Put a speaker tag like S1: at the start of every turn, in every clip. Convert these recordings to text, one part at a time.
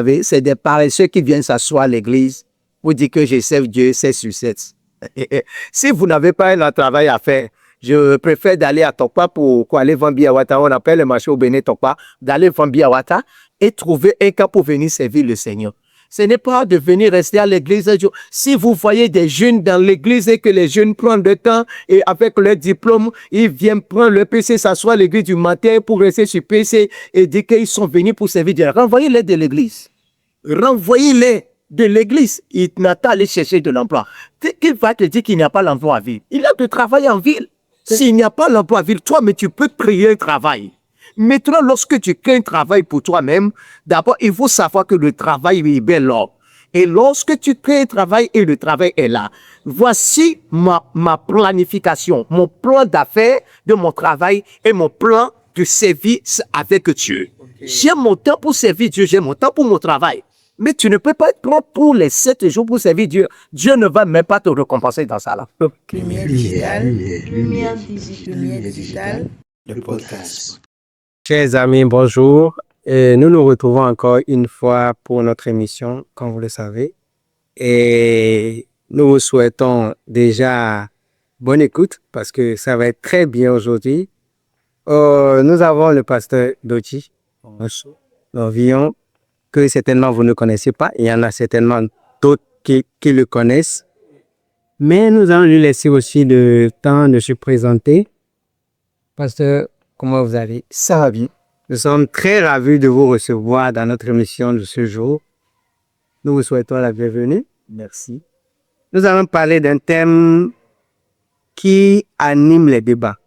S1: savez, c'est des paresseux qui viennent s'asseoir à l'église pour dire que je sers Dieu, c'est sur 7. Si vous n'avez pas un travail à faire, je préfère d'aller à Tokpa pour aller vendre Biawata. On appelle le marché au Bénin Tokpa, d'aller vendre Biawata et trouver un cas pour venir servir le Seigneur. Ce n'est pas de venir rester à l'église. Si vous voyez des jeunes dans l'église et que les jeunes prennent le temps et avec leur diplôme, ils viennent prendre le PC, s'asseoir à l'église du matin pour rester sur PC et dire qu'ils sont venus pour servir Dieu. Renvoyez-les de l'église. Renvoyez-les de l'église. Il n'a qu'à aller chercher de l'emploi. Qu'il va te dire qu'il n'y a pas l'emploi à ville. Il a de travail en ville. S'il n'y a pas l'emploi à ville, toi, mais tu peux créer un travail. Maintenant, lorsque tu crées un travail pour toi-même, d'abord, il faut savoir que le travail est bien là. Et lorsque tu crées un travail et le travail est là, voici ma planification, mon plan d'affaires de mon travail et mon plan de service avec Dieu. Okay. J'ai mon temps pour servir Dieu, j'ai mon temps pour mon travail. Mais tu ne peux pas être prêt pour les 7 jours pour servir Dieu. Dieu ne va même pas te récompenser dans ça là.
S2: Lumière digitale, le podcast.
S3: Chers amis, bonjour. Nous nous retrouvons encore une fois pour notre émission, comme vous le savez. Et nous vous souhaitons déjà bonne écoute parce que ça va être très bien aujourd'hui. Nous avons le pasteur Dochi, Vion, que certainement vous ne connaissez pas. Il y en a certainement d'autres qui le connaissent. Mais nous allons lui laisser aussi le temps de se présenter. Pasteur, comment vous allez?
S1: Ça va bien.
S3: Nous sommes très ravis de vous recevoir dans notre émission de ce jour. Nous vous souhaitons la bienvenue.
S1: Merci.
S3: Nous allons parler d'un thème qui anime les débats.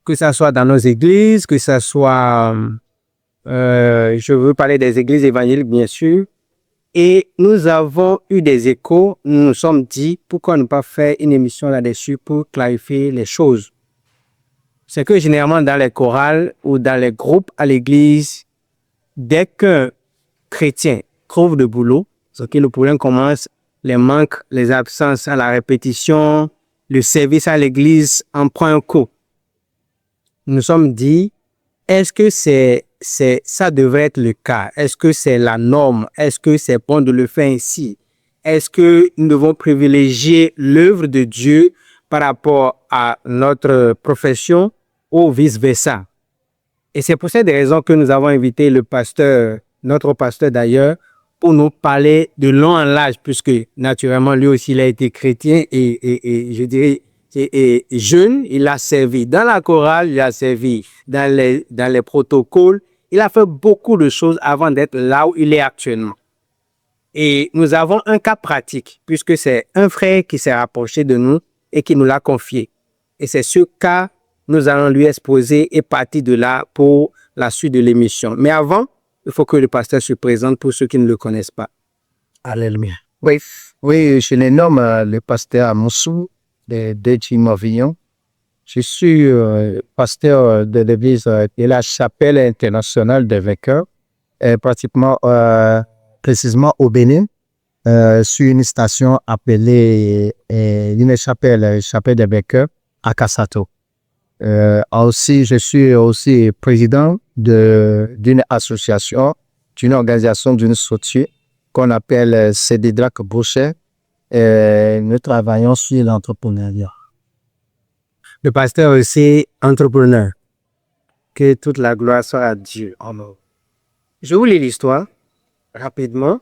S3: Que ce soit dans nos églises, que ce soit... je veux parler des églises évangéliques, bien sûr. Et nous avons eu des échos. Nous nous sommes dit, pourquoi ne pas faire une émission là-dessus pour clarifier les choses. C'est que généralement dans les chorales ou dans les groupes à l'église, dès qu'un chrétien trouve de boulot, c'est que le problème commence, les manques, les absences à la répétition, le service à l'église en prend un coup. Nous nous sommes dit, est-ce que ça devrait être le cas? Est-ce que c'est la norme? Est-ce que c'est bon de le faire ainsi? Est-ce que nous devons privilégier l'œuvre de Dieu par rapport à notre profession ou vice-versa? Et c'est pour cette raison que nous avons invité le pasteur, notre pasteur d'ailleurs, pour nous parler de long en large, puisque naturellement lui aussi il a été chrétien et je dirais jeune, il a servi dans la chorale, il a servi dans les protocoles, il a fait beaucoup de choses avant d'être là où il est actuellement. Et nous avons un cas pratique, puisque c'est un frère qui s'est rapproché de nous et qui nous l'a confié. Et c'est ce cas, nous allons lui exposer et partir de là pour la suite de l'émission. Mais avant, il faut que le pasteur se présente pour ceux qui ne le connaissent pas.
S1: Alléluia. Oui, je les nomme le pasteur Amoussou de Jimavillon. Je suis pasteur de l'église de la Chapelle internationale des vainqueurs, pratiquement précisément au Bénin, sur une station appelée une chapelle des vainqueurs à Kassato. Aussi, je suis aussi président d'une association, d'une organisation, d'une société qu'on appelle Cédidrac Boucher. Nous travaillons sur l'entrepreneuriat.
S3: Le pasteur est aussi entrepreneur. Que toute la gloire soit à Dieu. Amen. Je vous lis l'histoire rapidement.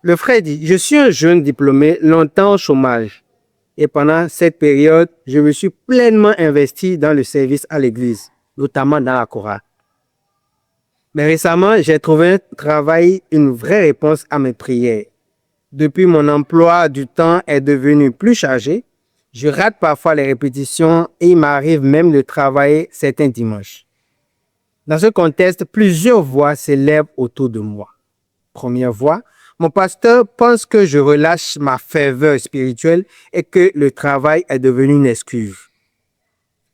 S3: Le frère dit, je suis un jeune diplômé longtemps au chômage. Et pendant cette période, je me suis pleinement investi dans le service à l'église, notamment dans la chorale. Mais récemment, j'ai trouvé un travail, une vraie réponse à mes prières. Depuis, mon emploi du temps est devenu plus chargé. Je rate parfois les répétitions et il m'arrive même de travailler certains dimanches. Dans ce contexte, plusieurs voix s'élèvent autour de moi. Première voix, mon pasteur pense que je relâche ma ferveur spirituelle et que le travail est devenu une excuse.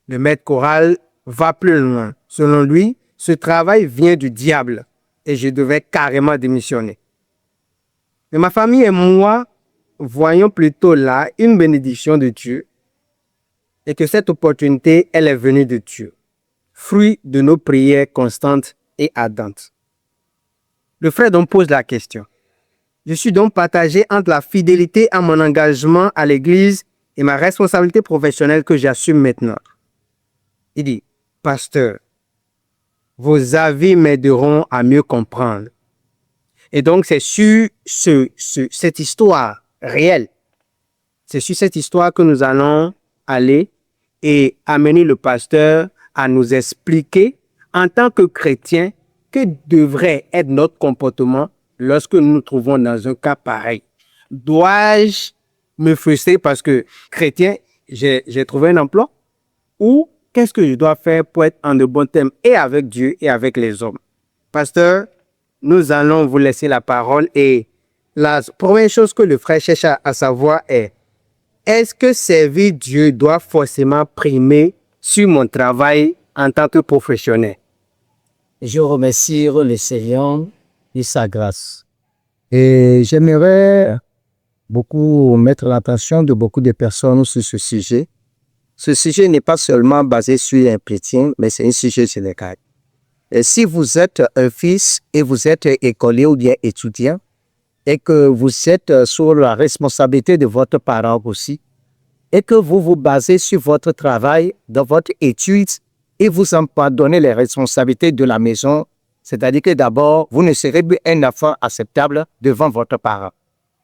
S3: Le maître choral va plus loin. Selon lui, ce travail vient du diable et je devais carrément démissionner. Mais ma famille et moi voyons plutôt là une bénédiction de Dieu et que cette opportunité, elle est venue de Dieu, fruit de nos prières constantes et ardentes. Le frère donc pose la question. Je suis donc partagé entre la fidélité à mon engagement à l'Église et ma responsabilité professionnelle que j'assume maintenant. Il dit, pasteur, vos avis m'aideront à mieux comprendre. Et donc, c'est sur cette histoire réelle, c'est sur cette histoire que nous allons aller et amener le pasteur à nous expliquer en tant que chrétien que devrait être notre comportement lorsque nous nous trouvons dans un cas pareil. Dois-je me frustrer parce que chrétien, j'ai trouvé un emploi? Ou qu'est-ce que je dois faire pour être en de bons termes et avec Dieu et avec les hommes? Pasteur, nous allons vous laisser la parole et la première chose que le frère cherche à savoir est-ce que servir Dieu doit forcément primer sur mon travail en tant que professionnel?
S4: Je remercie le Seigneur de sa grâce.
S2: Et j'aimerais beaucoup mettre l'attention de beaucoup de personnes sur ce sujet. Ce sujet n'est pas seulement basé sur un chrétien, mais c'est un sujet général. Et si vous êtes un fils et vous êtes écolier ou bien étudiant, et que vous êtes sur la responsabilité de votre parent aussi, et que vous vous basez sur votre travail, dans votre étude, et vous abandonnez les responsabilités de la maison, c'est-à-dire que d'abord, vous ne serez plus un enfant acceptable devant votre parent.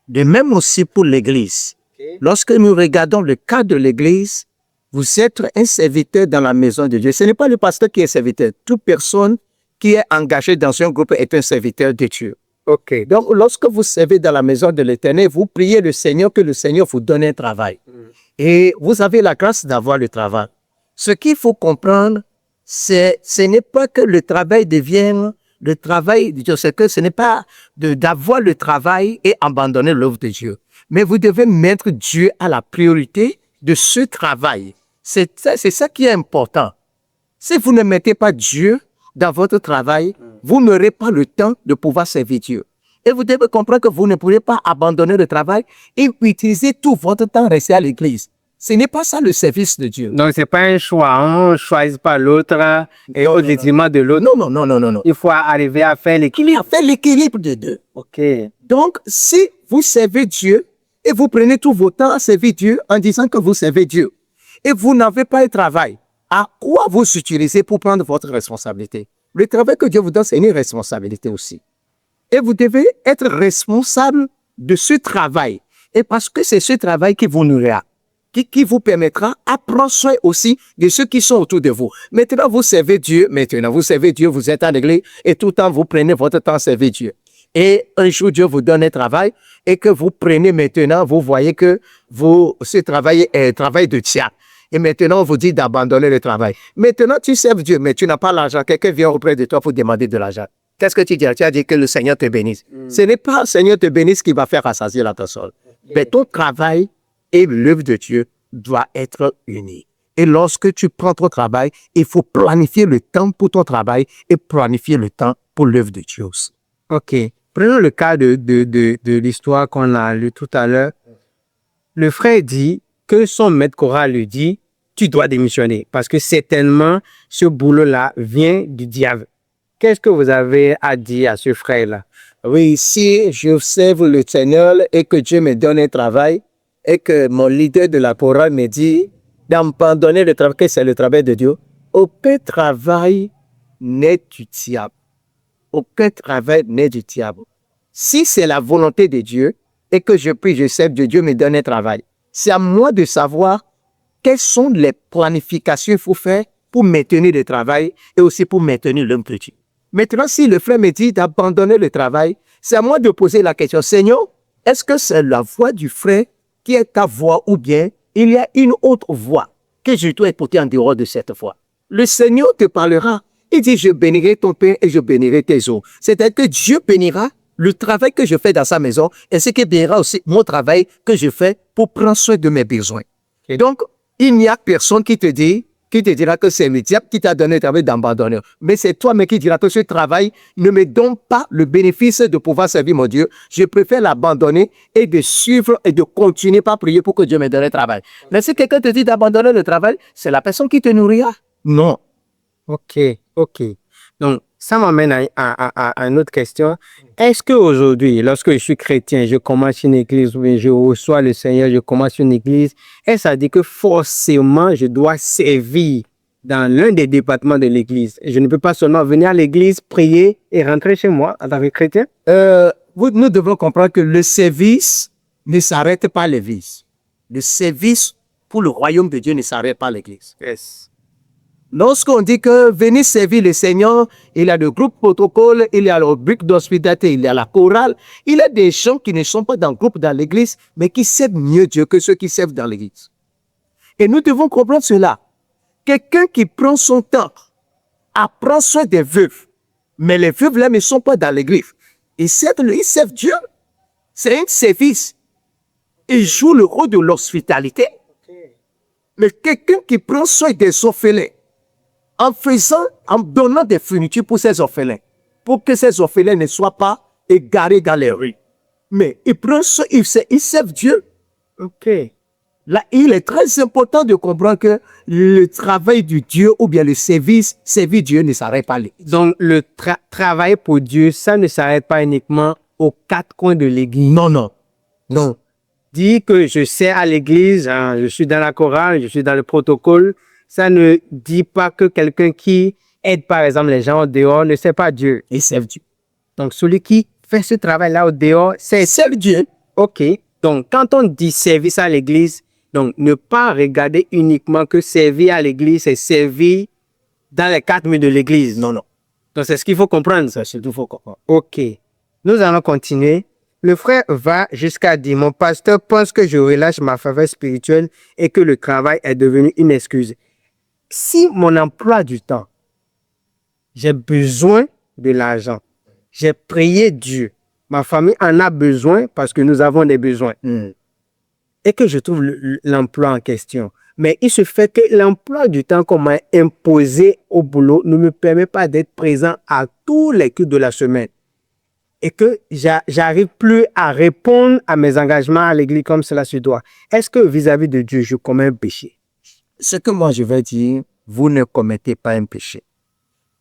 S2: De même aussi pour l'Église. Lorsque nous regardons le cas de l'Église, vous êtes un serviteur dans la maison de Dieu. Ce n'est pas le pasteur qui est serviteur. Toute personne qui est engagée dans un groupe est un serviteur de Dieu. OK. Donc, lorsque vous servez dans la maison de l'Éternel, vous priez le Seigneur que le Seigneur vous donne un travail. Et vous avez la grâce d'avoir le travail. Ce qu'il faut comprendre, ce n'est pas que le travail devienne le travail de Dieu. C'est que ce n'est pas d'avoir le travail et abandonner l'œuvre de Dieu. Mais vous devez mettre Dieu à la priorité de ce travail. C'est ça qui est important. Si vous ne mettez pas Dieu dans votre travail, vous n'aurez pas le temps de pouvoir servir Dieu. Et vous devez comprendre que vous ne pourrez pas abandonner le travail et utiliser tout votre temps resté à l'église. Ce n'est pas ça le service de Dieu.
S3: Donc, ce n'est pas un choix. On ne choisit pas l'autre et au détriment de l'autre.
S2: Non.
S3: Il faut arriver à faire l'équilibre.
S2: À faire l'équilibre de deux.
S3: OK.
S2: Donc, si vous servez Dieu et vous prenez tout votre temps à servir Dieu en disant que vous servez Dieu et vous n'avez pas de travail, à quoi vous utilisez pour prendre votre responsabilité? Le travail que Dieu vous donne, c'est une responsabilité aussi. Et vous devez être responsable de ce travail. Et parce que c'est ce travail qui vous nourrira, qui vous permettra à prendre soin aussi de ceux qui sont autour de vous. Maintenant, vous servez Dieu. Vous êtes à l'église et tout le temps, vous prenez votre temps à servir Dieu. Et un jour, Dieu vous donne un travail et que vous prenez maintenant, vous voyez que ce travail est un travail de diable. Et maintenant, on vous dit d'abandonner le travail. Maintenant, tu serves Dieu, mais tu n'as pas l'argent. Quelqu'un vient auprès de toi pour demander de l'argent. Qu'est-ce que tu dis? Tu as dit que le Seigneur te bénisse. Ce n'est pas le Seigneur te bénisse qui va faire rassasier la personne. Mais ton travail et l'œuvre de Dieu doivent être unis. Et lorsque tu prends ton travail, il faut planifier le temps pour ton travail et planifier le temps pour l'œuvre de Dieu aussi.
S3: OK. Prenons le cas de l'histoire qu'on a lu tout à l'heure. Le frère dit que son maître choral lui dit, tu dois démissionner parce que certainement ce boulot-là vient du diable. Qu'est-ce que vous avez à dire à ce frère-là?
S2: Oui, si je serve le Seigneur et que Dieu me donne un travail et que mon leader de la chorale me dit d'abandonner le travail, que c'est le travail de Dieu, aucun travail n'est du diable. Aucun travail n'est du diable. Si c'est la volonté de Dieu et que je prie, je sais que Dieu me donne un travail, c'est à moi de savoir quelles sont les planifications qu'il faut faire pour maintenir le travail et aussi pour maintenir l'homme de Dieu. Maintenant, si le frère me dit d'abandonner le travail, c'est à moi de poser la question, Seigneur, est-ce que c'est la voix du frère qui est ta voix ou bien il y a une autre voix que je dois écouter en dehors de cette voix? Le Seigneur te parlera. Il dit, je bénirai ton pain et je bénirai tes eaux. C'est-à-dire que Dieu bénira le travail que je fais dans sa maison et ce qui bénira aussi mon travail que je fais pour prendre soin de mes besoins. Et donc, il n'y a personne qui te dira que c'est le diable qui t'a donné le travail d'abandonner. Mais c'est toi-même qui diras que ce travail ne me donne pas le bénéfice de pouvoir servir mon Dieu. Je préfère l'abandonner et de suivre et de continuer par prier pour que Dieu me donne le travail. Mais si quelqu'un te dit d'abandonner le travail, c'est la personne qui te nourrira.
S3: Non. OK. Donc, ça m'amène à une autre question. Est-ce qu'aujourd'hui, lorsque je suis chrétien, je commence une église, ou bien je reçois le Seigneur, je commence une église, est-ce que ça dit que forcément je dois servir dans l'un des départements de l'église? Je ne peux pas seulement venir à l'église, prier et rentrer chez moi en tant que chrétien?
S1: Nous devons comprendre que le service ne s'arrête pas à l'église. Le service pour le royaume de Dieu ne s'arrête pas à l'église.
S3: Yes.
S1: Lorsqu'on dit que venez servir le Seigneur, il y a le groupe protocole, il y a le brique d'hospitalité, il y a la chorale, il y a des gens qui ne sont pas dans le groupe dans l'église, mais qui servent mieux Dieu que ceux qui servent dans l'église. Et nous devons comprendre cela. Quelqu'un qui prend son temps à prendre soin des veuves, mais les veuves là ne sont pas dans l'église. Ils servent Dieu. C'est un service. Ils jouent le rôle de l'hospitalité. Mais quelqu'un qui prend soin des orphelins, en donnant des fournitures pour ces orphelins, pour que ces orphelins ne soient pas égarés dans les rues. Mais ils prennent soin, ils servent Dieu.
S3: OK.
S1: Là, il est très important de comprendre que le travail du Dieu ou bien le service, servir Dieu ne s'arrête pas.
S3: Donc, le travail pour Dieu, ça ne s'arrête pas uniquement aux quatre coins de l'église.
S1: Non, non, non.
S3: Dire que je sers à l'église, hein, je suis dans la chorale, je suis dans le protocole, ça ne dit pas que quelqu'un qui aide, par exemple, les gens au dehors ne sert pas Dieu.
S1: Ils servent Dieu.
S3: Donc, celui qui fait ce travail-là au dehors, c'est
S1: Servent Dieu.
S3: OK. Donc, quand on dit service à l'église, donc ne pas regarder uniquement que servir à l'église, c'est servir dans les quatre murs de l'église.
S1: Non, non.
S3: Donc, c'est ce qu'il faut comprendre.
S1: Ça, c'est tout, faut comprendre.
S3: OK. Nous allons continuer. Le frère va jusqu'à dire, mon pasteur pense que je relâche ma faveur spirituelle et que le travail est devenu une excuse. Si mon emploi du temps, j'ai besoin de l'argent, j'ai prié Dieu, ma famille en a besoin parce que nous avons des besoins, et que je trouve l'emploi en question. Mais il se fait que l'emploi du temps qu'on m'a imposé au boulot ne me permet pas d'être présent à tous les cultes de la semaine. Et que j'arrive plus à répondre à mes engagements à l'église comme cela se doit. Est-ce que vis-à-vis de Dieu, je commets un péché?
S1: Ce que moi je vais dire, vous ne commettez pas un péché.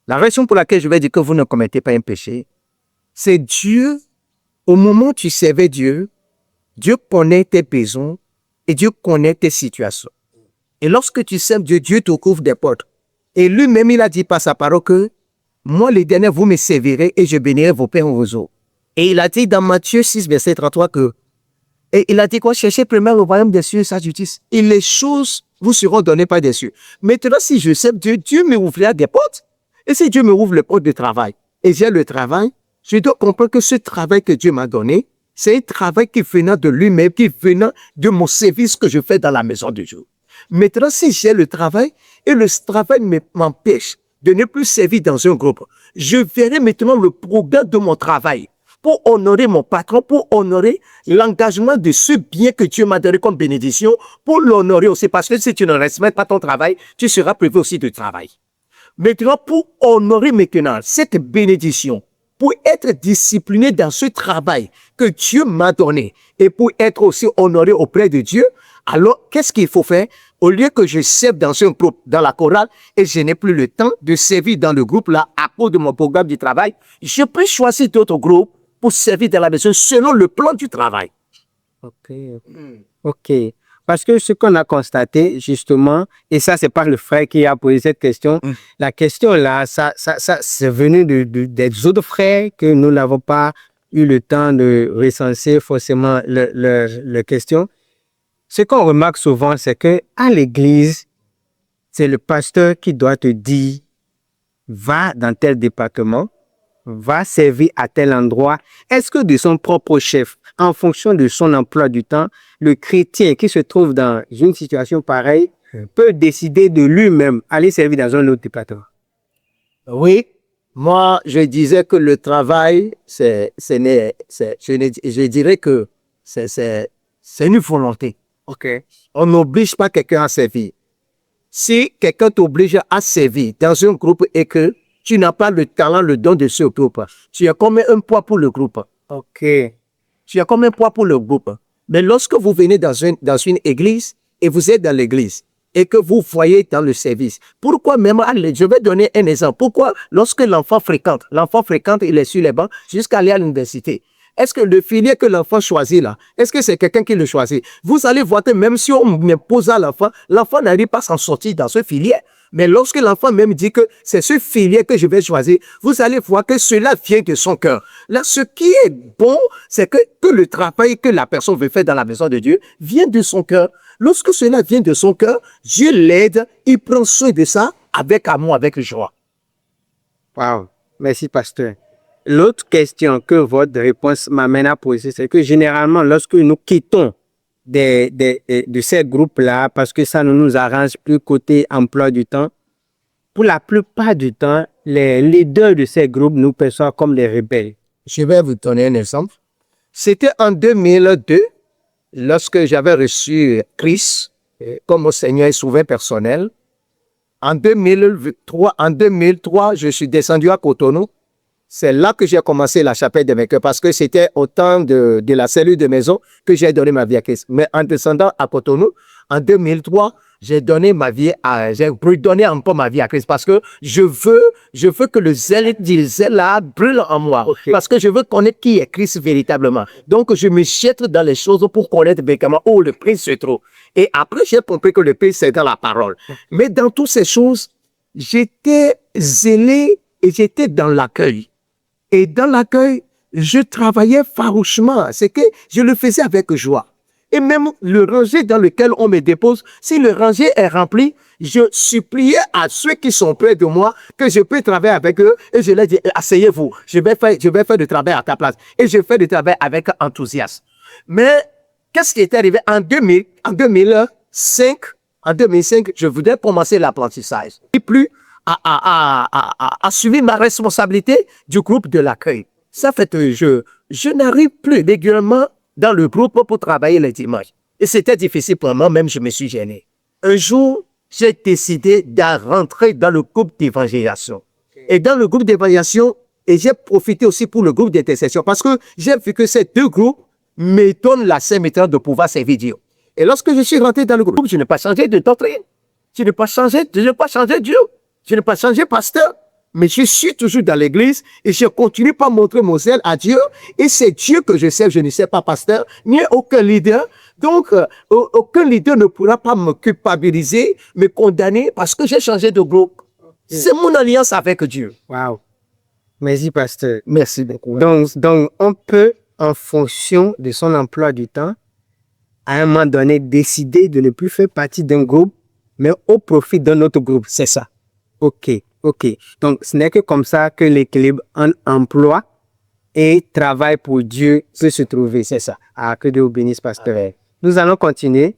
S1: La raison pour laquelle je vais dire que vous ne commettez pas un péché, c'est Dieu, au moment où tu servais Dieu, Dieu connaît tes besoins et Dieu connaît tes situations. Et lorsque tu sers Dieu, Dieu te couvre des portes. Et lui-même, il a dit par sa parole que moi, les derniers, vous me servirez et je bénirai vos pères et vos os. Et il a dit dans Matthieu 6, verset 33 que, et il a dit quoi? Cherchez premièrement le royaume des cieux et sa justice. Et les choses vous seront données par des cieux. Maintenant, si je sers Dieu, Dieu me ouvrira des portes. Et si Dieu me ouvre les portes de travail, et j'ai le travail, je dois comprendre que ce travail que Dieu m'a donné, c'est un travail qui venant de lui-même, qui venant de mon service que je fais dans la maison de Dieu. Maintenant, si j'ai le travail, et le travail m'empêche de ne plus servir dans un groupe, je verrai maintenant le programme de mon travail pour honorer mon patron, pour honorer l'engagement de ce bien que Dieu m'a donné comme bénédiction, pour l'honorer aussi, parce que si tu ne respectes pas ton travail, tu seras privé aussi de travail. Maintenant, pour honorer maintenant cette bénédiction, pour être discipliné dans ce travail que Dieu m'a donné et pour être aussi honoré auprès de Dieu, alors qu'est-ce qu'il faut faire? Au lieu que je serve dans un groupe, dans la chorale, et je n'ai plus le temps de servir dans le groupe là à cause de mon programme du travail, je peux choisir d'autres groupes pour servir dans la maison selon le plan du travail.
S3: OK. Parce que ce qu'on a constaté, justement, et ça, c'est pas le frère qui a posé cette question, la question là, ça c'est venu des autres frères que nous n'avons pas eu le temps de recenser forcément leurs questions. Ce qu'on remarque souvent, c'est que à l'église, c'est le pasteur qui doit te dire, va dans tel département, va servir à tel endroit. Est-ce que de son propre chef, en fonction de son emploi du temps, le chrétien qui se trouve dans une situation pareille peut décider de lui-même aller servir dans un autre département?
S1: Oui, moi, je disais que le travail, je dirais que c'est une volonté.
S3: OK.
S1: On n'oblige pas quelqu'un à servir. Si quelqu'un t'oblige à servir dans un groupe et que tu n'as pas le talent, le don de ce groupe, tu as comme un poids pour le groupe.
S3: OK.
S1: Tu as comme un poids pour le groupe. Mais lorsque vous venez dans une église et vous êtes dans l'église et que vous voyez dans le service. Pourquoi même, allez, je vais donner un exemple. Pourquoi lorsque l'enfant fréquente, il est sur les bancs jusqu'à aller à l'université. Est-ce que le filière que l'enfant choisit là, est-ce que c'est quelqu'un qui le choisit? Vous allez voir que même si on impose à l'enfant n'arrive pas à s'en sortir dans ce filière. Mais lorsque l'enfant même dit que c'est ce filière que je vais choisir, vous allez voir que cela vient de son cœur. Là, ce qui est bon, c'est que le travail que la personne veut faire dans la maison de Dieu vient de son cœur. Lorsque cela vient de son cœur, Dieu l'aide, il prend soin de ça avec amour, avec joie.
S3: Wow, merci pasteur. L'autre question que votre réponse m'amène à poser, c'est que généralement, lorsque nous quittons de ces groupes-là, parce que ça ne nous arrange plus côté emploi du temps, pour la plupart du temps, les leaders de ces groupes nous perçoivent comme des rebelles.
S1: Je vais vous donner un exemple. C'était en 2002, lorsque j'avais reçu Christ comme mon Seigneur et Sauveur personnel. En 2003, je suis descendu à Cotonou. C'est là que j'ai commencé la chapelle de vainqueurs parce que c'était au temps de la cellule de maison que j'ai donné ma vie à Christ. Mais en descendant à Cotonou, en 2003, j'ai redonné un peu ma vie à Christ parce que je veux que le zèle là brûle en moi.
S3: Okay.
S1: Parce que je veux connaître qui est Christ véritablement. Donc, je me jette dans les choses pour connaître véritablement où le prix se trouve. Et après, j'ai compris que le prix, c'est dans la parole. Mais dans toutes ces choses, j'étais zélé et j'étais dans l'accueil. Et dans l'accueil, je travaillais farouchement. C'est que je le faisais avec joie. Et même le rangé dans lequel on me dépose, si le rangé est rempli, je suppliais à ceux qui sont près de moi que je peux travailler avec eux et je leur dis, asseyez-vous, je vais faire du travail à ta place. Et je fais du travail avec enthousiasme. Mais qu'est-ce qui est arrivé en 2005, je voudrais commencer l'apprentissage. Et plus à suivre ma responsabilité du groupe de l'accueil. Ça fait que je n'arrive plus régulièrement dans le groupe pour travailler les dimanches. Et c'était difficile pour moi, même je me suis gêné. Un jour, j'ai décidé de rentrer dans le groupe d'évangélisation. Et dans le groupe d'évangélisation, et j'ai profité aussi pour le groupe d'intercession parce que j'ai vu que ces deux groupes me donnent la seule méthode de pouvoir servir Dieu. Et lorsque je suis rentré dans le groupe, je n'ai pas changé de doctrine. Je n'ai pas changé Dieu. Je n'ai pas changé pasteur. Mais je suis toujours dans l'église et je continue par montrer mon zèle à Dieu. Et c'est Dieu que je sers, je ne sais pas pasteur, ni aucun leader. Donc, aucun leader ne pourra pas me culpabiliser, me condamner parce que j'ai changé de groupe. C'est mon alliance avec Dieu.
S3: Wow. Merci, pasteur.
S1: Merci beaucoup.
S3: Donc, on peut, en fonction de son emploi du temps, à un moment donné, décider de ne plus faire partie d'un groupe, mais au profit d'un autre groupe.
S1: C'est ça.
S3: OK. Donc, ce n'est que comme ça que l'équilibre en emploi et travail pour Dieu peut se trouver.
S1: C'est ça.
S3: Ah, que Dieu vous bénisse, pasteur. Nous allons continuer.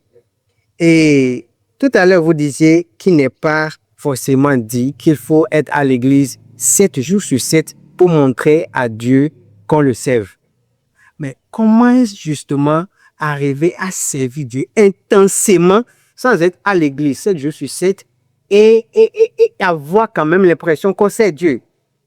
S3: Et tout à l'heure, vous disiez qu'il n'est pas forcément dit qu'il faut être à l'église 7 jours sur 7 pour montrer à Dieu qu'on le serve. Mais comment justement arriver à servir Dieu intensément sans être à l'église 7 jours sur 7 et avoir quand même l'impression qu'on sert Dieu?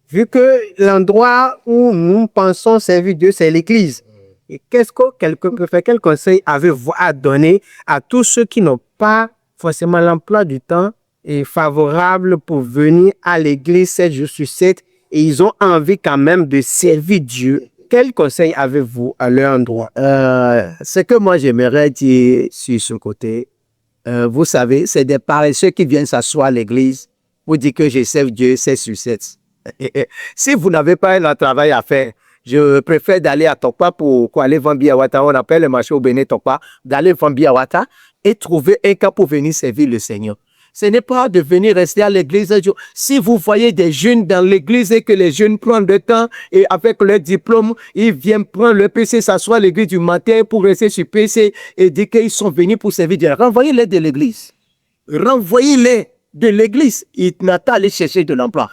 S3: Vu que l'endroit où nous pensons servir Dieu, c'est l'église. Et qu'est-ce que quelqu'un peut faire? Quel conseil avez-vous à donner à tous ceux qui n'ont pas forcément l'emploi du temps et favorable pour venir à l'église 7 jours sur 7 et ils ont envie quand même de servir Dieu? Quel conseil avez-vous à leur endroit?
S1: Ce que moi j'aimerais dire sur ce côté, vous savez, c'est des paresseux qui viennent s'asseoir à l'église pour dire que je sers Dieu 7 sur 7. Si vous n'avez pas un travail à faire, je préfère d'aller à Tokpa pour aller vendre Biawata. On appelle le marché au Bénin Tokpa, d'aller vendre Biawata et trouver un cas pour venir servir le Seigneur. Ce n'est pas de venir rester à l'église. Si vous voyez des jeunes dans l'église et que les jeunes prennent le temps et avec leur diplôme, ils viennent prendre le PC, s'asseoir à l'église du matin pour rester sur PC et dire qu'ils sont venus pour servir Dieu. Renvoyez-les de l'église. Renvoyez-les de l'église. Il n'a pas à aller chercher de l'emploi.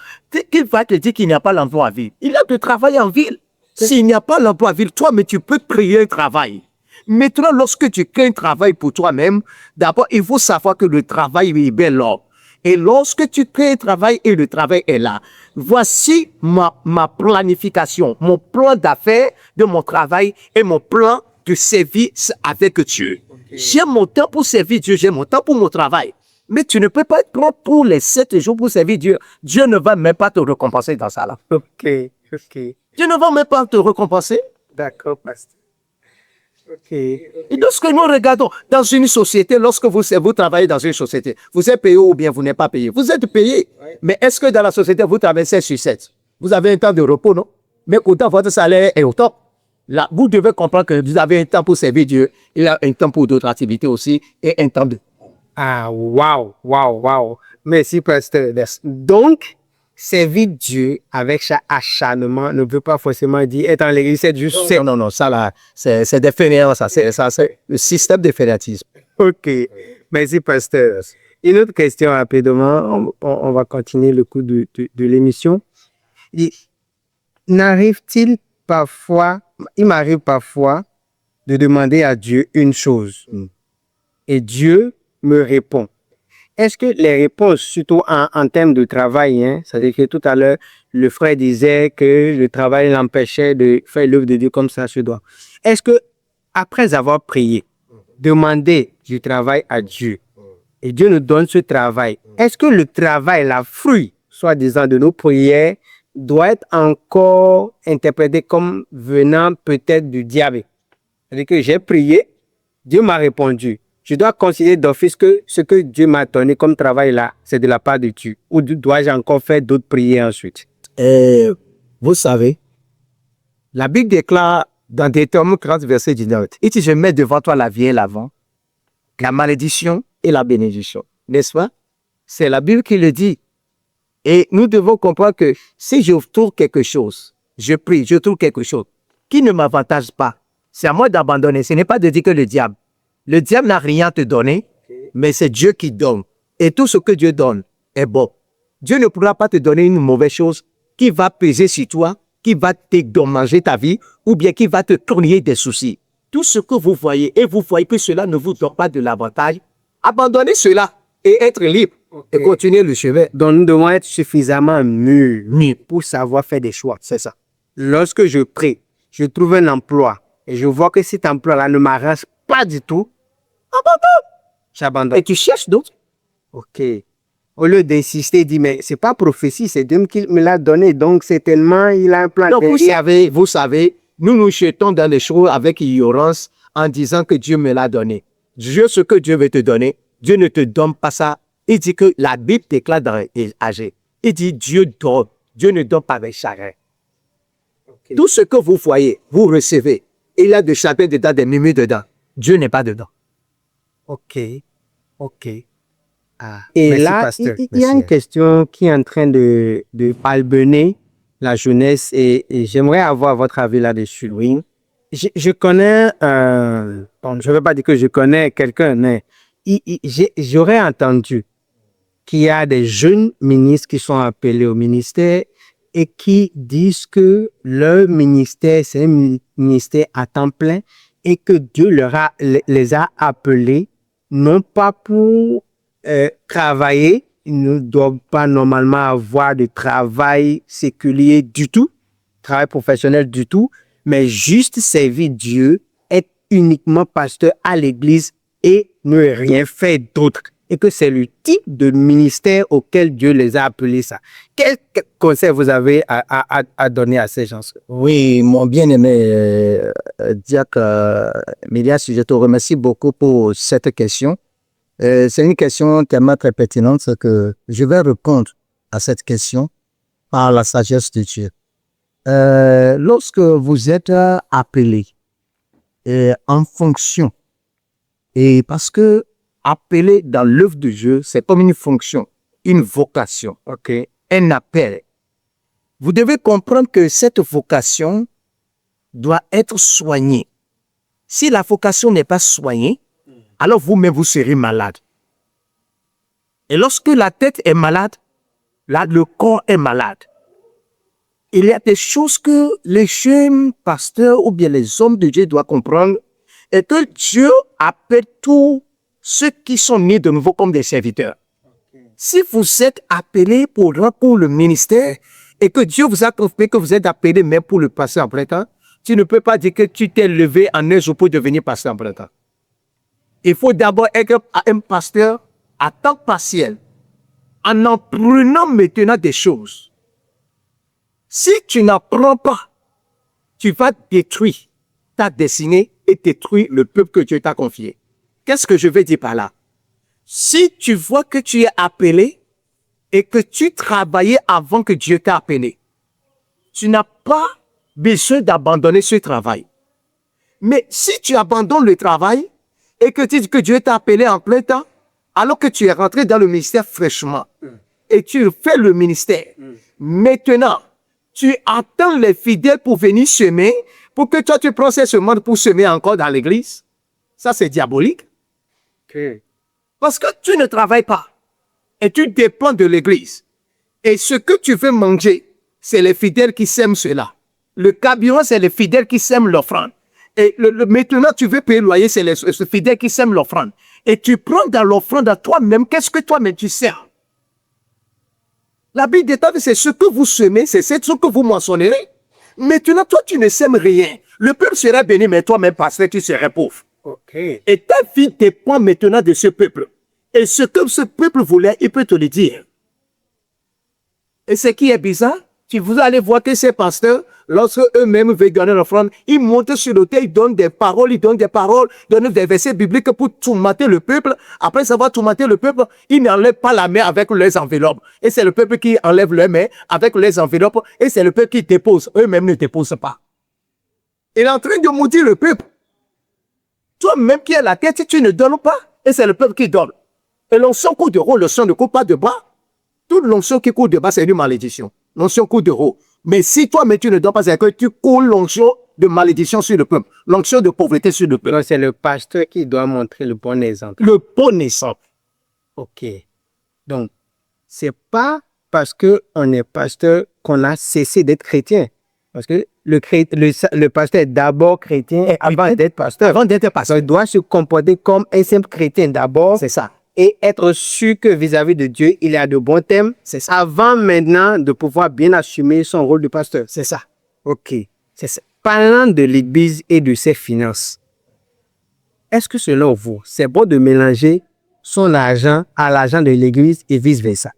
S1: Qu'il va te dire qu'il n'y a pas l'emploi à ville. Il a de travail en ville. S'il n'y a pas l'emploi à ville, toi, mais tu peux créer un travail. Maintenant, lorsque tu crées un travail pour toi-même, d'abord, il faut savoir que le travail est bien là. Et lorsque tu crées un travail et le travail est là, voici ma planification, mon plan d'affaires de mon travail et mon plan de service avec Dieu. Okay. J'ai mon temps pour servir Dieu, j'ai mon temps pour mon travail. Mais tu ne peux pas être prêt pour les 7 jours pour servir Dieu. Dieu ne va même pas te récompenser dans ça là.
S3: Ok.
S1: Dieu ne va même pas te récompenser.
S3: D'accord, pasteur. Ok.
S1: Et lorsque nous regardons dans une société, lorsque vous travaillez dans une société, vous êtes payé ou bien vous n'êtes pas payé. Vous êtes payé. Mais est-ce que dans la société, vous travaillez 7 sur 7? Vous avez un temps de repos, non? Mais pourtant, votre salaire est au top. Là, vous devez comprendre que vous avez un temps pour servir Dieu. Il y a un temps pour d'autres activités aussi et un temps de...
S3: Ah, waouh. Merci, pasteur. Donc, servir Dieu avec chaque acharnement ne veut pas forcément dire être en l'église 7 jours.
S1: Non, ça là, c'est des fainéants, ça, c'est le système de fainéantisme.
S3: Ok. Merci, pasteur. Une autre question rapidement. On va continuer le cours de l'émission. Il m'arrive parfois de demander à Dieu une chose. Et Dieu me répond. Est-ce que les réponses, surtout en termes de travail, hein, c'est-à-dire que tout à l'heure, le frère disait que le travail l'empêchait de faire l'œuvre de Dieu comme ça se doit. Est-ce que, après avoir prié, demander du travail à Dieu, et Dieu nous donne ce travail, est-ce que le travail, la fruit, soi-disant, de nos prières, doit être encore interprété comme venant peut-être du diable? C'est-à-dire que j'ai prié, Dieu m'a répondu. Je dois considérer d'office que ce que Dieu m'a donné comme travail là, c'est de la part de Dieu. Ou dois-je encore faire d'autres prières ensuite?
S1: Vous savez, la Bible déclare dans Deutéronome 30, verset 19, il dit, je mets devant toi la vie et l'avant, la malédiction et la bénédiction. N'est-ce pas? C'est la Bible qui le dit. Et nous devons comprendre que si je trouve quelque chose, je prie, je trouve quelque chose qui ne m'avantage pas, c'est à moi d'abandonner. Ce n'est pas de dire que le diable n'a rien à te donner, mais c'est Dieu qui donne. Et tout ce que Dieu donne est bon. Dieu ne pourra pas te donner une mauvaise chose qui va peser sur toi, qui va te dédommager ta vie, ou bien qui va te créer des soucis. Tout ce que vous voyez, et vous voyez que cela ne vous donne pas de l'avantage, abandonnez cela et être libre. Et continuer le chemin.
S3: Donc, nous devons être suffisamment mûrs pour savoir faire des choix. C'est ça. Lorsque je prie, je trouve un emploi et je vois que cet emploi-là ne m'arrange pas du tout, j'abandonne.
S1: Et tu cherches d'autres.
S3: Ok. Au lieu d'insister, dit, mais c'est pas prophétie, c'est Dieu qui me l'a donné, donc c'est tellement, il a un plan.
S1: Donc, vous savez, nous jetons dans les choses avec ignorance en disant que Dieu me l'a donné. Dieu, ce que Dieu veut te donner, Dieu ne te donne pas ça. Il dit que la Bible déclare dans Agé. Il dit Dieu donne. Dieu ne donne pas avec chagrin. Okay. Tout ce que vous voyez, vous recevez. Il y a des chapins dedans, des murmures dedans. Dieu n'est pas dedans.
S3: Ok. Ah, et merci, là, il y a une question qui est en train de malmener la jeunesse et j'aimerais avoir votre avis là-dessus. Oui. Je connais, bon, je ne veux pas dire que je connais quelqu'un, mais j'aurais entendu qu'il y a des jeunes ministres qui sont appelés au ministère et qui disent que leur ministère, c'est un ministère à temps plein et que Dieu les a appelés non pas pour travailler, ils ne doivent pas normalement avoir de travail séculier du tout, travail professionnel du tout, mais juste servir Dieu, être uniquement pasteur à l'église et ne rien faire d'autre. Et que c'est le type de ministère auquel Dieu les a appelés ça. Quel conseil vous avez à donner à ces gens?
S2: Oui, mon bien-aimé Diac Milias, je te remercie beaucoup pour cette question. C'est une question tellement très pertinente que je vais répondre à cette question par la sagesse de Dieu. Lorsque vous êtes appelé en fonction, et parce que appelé dans l'œuvre de Dieu, c'est comme une fonction, une vocation, un appel. Vous devez comprendre que cette vocation doit être soignée. Si la vocation n'est pas soignée, alors vous-même vous serez malade. Et lorsque la tête est malade, là, le corps est malade. Il y a des choses que les jeunes pasteurs ou bien les hommes de Dieu doivent comprendre, et que Dieu appelle tous ceux qui sont nés de nouveau comme des serviteurs. Si vous êtes appelés pour le ministère et que Dieu vous a confirmé que vous êtes appelés même pour le pasteur en plein temps, tu ne peux pas dire que tu t'es levé en un jour pour devenir pasteur en plein temps. Il faut d'abord être un pasteur
S1: à temps partiel, en apprenant maintenant des choses. Si tu n'apprends pas, tu vas détruire ta destinée et détruire le peuple que Dieu t'a confié. Qu'est-ce que je veux dire par là? Si tu vois que tu es appelé et que tu travaillais avant que Dieu t'a appelé, tu n'as pas besoin d'abandonner ce travail. Mais si tu abandonnes le travail et que tu dis que Dieu t'a appelé en plein temps, alors que tu es rentré dans le ministère fraîchement et tu fais le ministère, maintenant, tu attends les fidèles pour venir semer, pour que toi tu prends ces semences pour semer encore dans l'église. Ça, c'est diabolique.
S3: Okay.
S1: Parce que tu ne travailles pas et tu dépends de l'église. Et ce que tu veux manger, c'est les fidèles qui sèment cela. Le carburant, c'est les fidèles qui sèment l'offrande. Et maintenant, tu veux payer le loyer, c'est les fidèles qui sèment l'offrande. Et tu prends dans l'offrande à toi-même, qu'est-ce que toi-même tu sers? La Bible dit, c'est ce que vous semez, c'est ce que vous moissonnerez. Maintenant, toi, tu ne sèmes rien. Le peuple sera béni, mais toi-même, pasteur, tu serais pauvre.
S3: Okay.
S1: Et ta vie dépend maintenant de ce peuple. Et ce que ce peuple voulait, il peut te le dire. Et ce qui est bizarre, vous allez voir que ces pasteurs, lorsque eux-mêmes veulent donner l'offrande, ils montent sur l'autel, ils donnent des paroles, ils donnent des versets bibliques pour tourmenter le peuple. Après avoir tourmenté le peuple, ils n'enlèvent pas la main avec les enveloppes. Et c'est le peuple qui enlève leur main avec les enveloppes. Et c'est le peuple qui dépose. Eux-mêmes ne déposent pas. Il est en train de maudire le peuple. Toi-même qui es la tête, tu ne donnes pas. Et c'est le peuple qui donne. Et l'onction court de haut, l'onction ne court pas de bas. Toute l'onction qui court de bas, c'est une malédiction. L'onction court de haut. Mais si toi-même tu ne donnes pas, c'est que tu cours l'onction de malédiction sur le peuple. L'onction de pauvreté sur le peuple.
S3: Donc, c'est le pasteur qui doit montrer le bon exemple.
S1: Le bon exemple.
S3: OK. Donc, c'est pas parce qu'on est pasteur qu'on a cessé d'être chrétien. Parce que le pasteur est d'abord chrétien avant d'être pasteur.
S1: Avant d'être pasteur.
S3: Donc, il doit se comporter comme un simple chrétien d'abord.
S1: C'est ça.
S3: Et être sûr que vis-à-vis de Dieu, il a de bons thèmes.
S1: C'est ça.
S3: Avant maintenant de pouvoir bien assumer son rôle de pasteur.
S1: C'est ça.
S3: OK. C'est ça. Parlant de l'Église et de ses finances, est-ce que selon vous, c'est bon de mélanger son argent à l'argent de l'Église et vice-versa?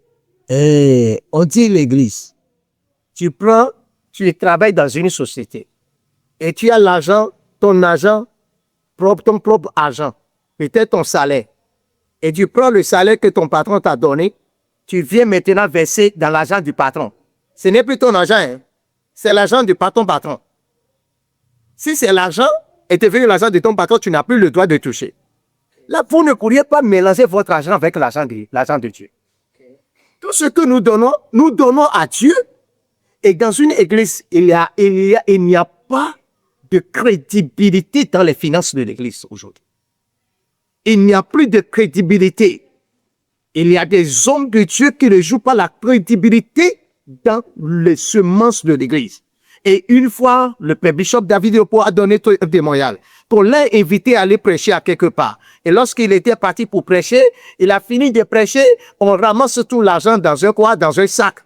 S1: On dit l'Église. Tu travailles dans une société et tu as l'argent, ton propre argent, peut-être ton salaire. Et tu prends le salaire que ton patron t'a donné, tu viens maintenant verser dans l'argent du patron. Ce n'est plus ton argent, hein? C'est l'argent du patron. Si c'est l'argent est devenu l'argent de ton patron, tu n'as plus le droit de toucher. Là, vous ne pourriez pas mélanger votre argent avec l'argent de Dieu. Tout ce que nous donnons à Dieu. Et dans une église, il n'y a pas de crédibilité dans les finances de l'église aujourd'hui. Il n'y a plus de crédibilité. Il y a des hommes de Dieu qui ne jouent pas la crédibilité dans les semences de l'église. Et une fois, le père Bishop David Lepo a donné un témoignage qu'on l'a invité à aller prêcher à quelque part. Et lorsqu'il était parti pour prêcher, il a fini de prêcher, on ramasse tout l'argent dans un sac.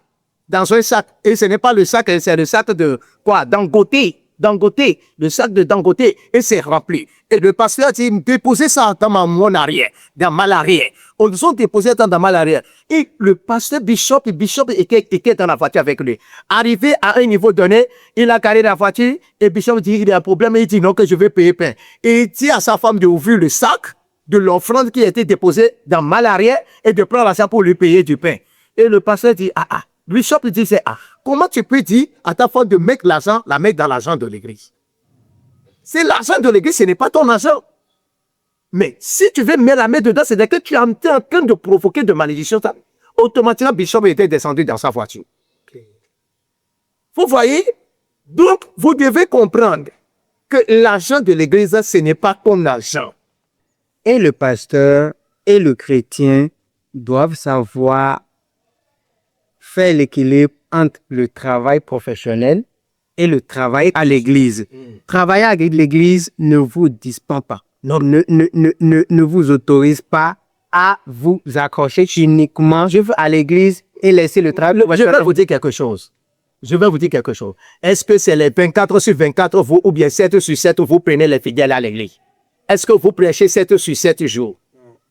S1: Dans un sac. Et ce n'est pas le sac, c'est le sac de quoi? Dangote, le sac de Dangote, et c'est rempli. Et le pasteur a dit, déposez ça dans mon arrière, dans ma arrière. On nous a déposé dans ma arrière. Et le pasteur Bishop était dans la voiture avec lui. Arrivé à un niveau donné, il a garé la voiture, et Bishop dit, il y a un problème, et il dit non, que je vais payer pain. Et il dit à sa femme d'ouvrir le sac de l'offrande qui était déposée dans ma arrière, et de prendre l'argent pour lui payer du pain. Et le pasteur dit, Bishop dit, comment tu peux dire à ta femme de mettre l'argent, la mettre dans l'argent de l'église? C'est l'argent de l'église, ce n'est pas ton argent. Mais si tu veux mettre la main dedans, c'est que tu es en train de provoquer de malédiction. Automatiquement, Bishop était descendu dans sa voiture. Vous voyez? Donc, vous devez comprendre que l'argent de l'église, ce n'est pas ton argent.
S3: Et le pasteur et le chrétien doivent savoir faire l'équilibre entre le travail professionnel et le travail à l'église. Travailler avec l'église ne vous dispense pas. Non, ne vous autorise pas à vous accrocher uniquement à l'église et laisser le travail.
S1: Je vais vous dire quelque chose. Est-ce que c'est les 24 sur 24 vous, ou bien 7 sur 7 vous prenez les fidèles à l'église? Est-ce que vous prêchez 7 sur 7 jours?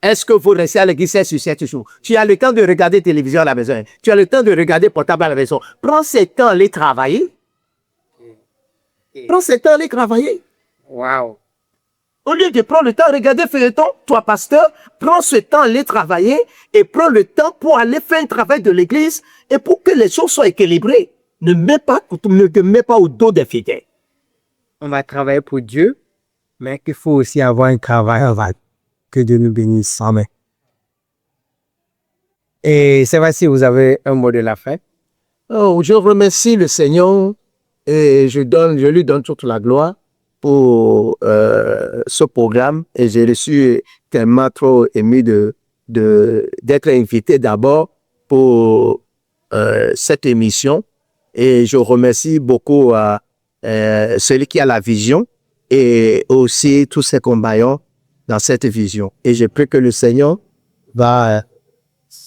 S1: Est-ce que vous restez à l'église 7 sur 7 jours? Tu as le temps de regarder télévision à la maison. Tu as le temps de regarder portable à la maison. Prends ce temps à aller travailler. Prends ce temps à aller travailler.
S3: Wow.
S1: Au lieu de prendre le temps de regarder feuilleton, toi, pasteur, prends ce temps à aller travailler et prends le temps pour aller faire un travail de l'église et pour que les choses soient équilibrées. Ne te mets pas au dos des fidèles.
S3: On va travailler pour Dieu, mais qu'il faut aussi avoir un travail avant. Que Dieu nous bénisse. Amen. Et c'est vrai si vous avez un mot de la fin.
S1: Oh, je remercie le Seigneur et je lui donne toute la gloire pour ce programme et je suis tellement trop ému d'être invité d'abord pour cette émission et je remercie beaucoup celui qui a la vision et aussi tous ses compagnons dans cette vision. Et je prie que le Seigneur va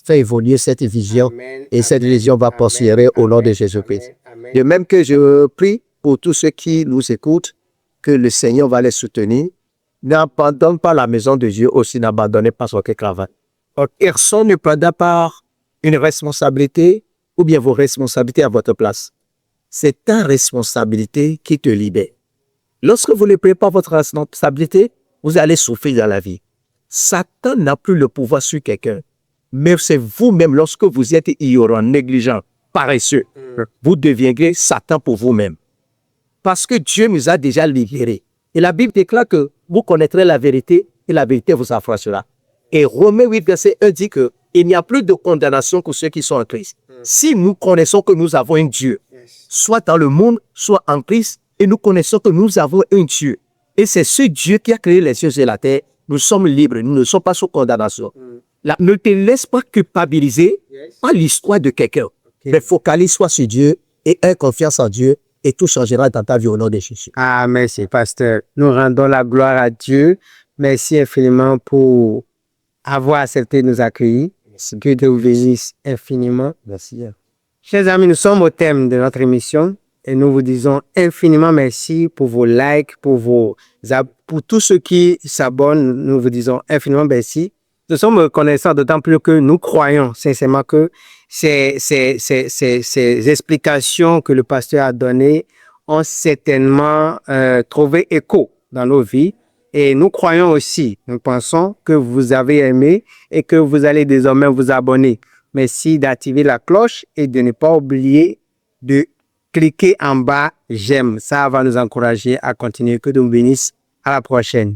S1: faire évoluer cette vision et cette vision va prospérer au nom de Jésus-Christ. De même que je prie pour tous ceux qui nous écoutent, que le Seigneur va les soutenir. N'abandonne pas la maison de Dieu, aussi n'abandonnez pas son travail. Personne ne prendra pas une responsabilité ou bien vos responsabilités à votre place. C'est ta responsabilité qui te libère. Lorsque vous ne prenez pas votre responsabilité, vous allez souffrir dans la vie. Satan n'a plus le pouvoir sur quelqu'un. Mais c'est vous-même, lorsque vous êtes ignorant, négligent, paresseux, vous deviendrez Satan pour vous-même. Parce que Dieu nous a déjà libérés. Et la Bible déclare que vous connaîtrez la vérité et la vérité vous affranchira. Et Romains 8, verset 1 dit que il n'y a plus de condamnation pour ceux qui sont en Christ. Si nous connaissons que nous avons un Dieu, soit dans le monde, soit en Christ, et nous connaissons que nous avons un Dieu, et c'est ce Dieu qui a créé les cieux et la terre, nous sommes libres, nous ne sommes pas sous condamnation. Là, ne te laisse pas culpabiliser par l'histoire de quelqu'un, mais focalise-toi sur Dieu et aie confiance en Dieu et tout changera dans ta vie au nom de Jésus.
S3: Ah, merci, pasteur. Nous rendons la gloire à Dieu. Merci infiniment pour avoir accepté de nous accueillir. Que Dieu vous bénisse infiniment.
S1: Merci.
S3: Chers amis, nous sommes au thème de notre émission et nous vous disons infiniment merci pour vos likes, pour tous ceux qui s'abonnent. Nous vous disons infiniment merci. Nous sommes reconnaissants d'autant plus que nous croyons sincèrement que ces explications que le pasteur a données ont certainement trouvé écho dans nos vies. Et nous croyons aussi, nous pensons que vous avez aimé et que vous allez désormais vous abonner. Merci d'activer la cloche et de ne pas oublier de cliquer en bas « J'aime ». Ça va nous encourager à continuer. Que Dieu nous bénisse. À la prochaine.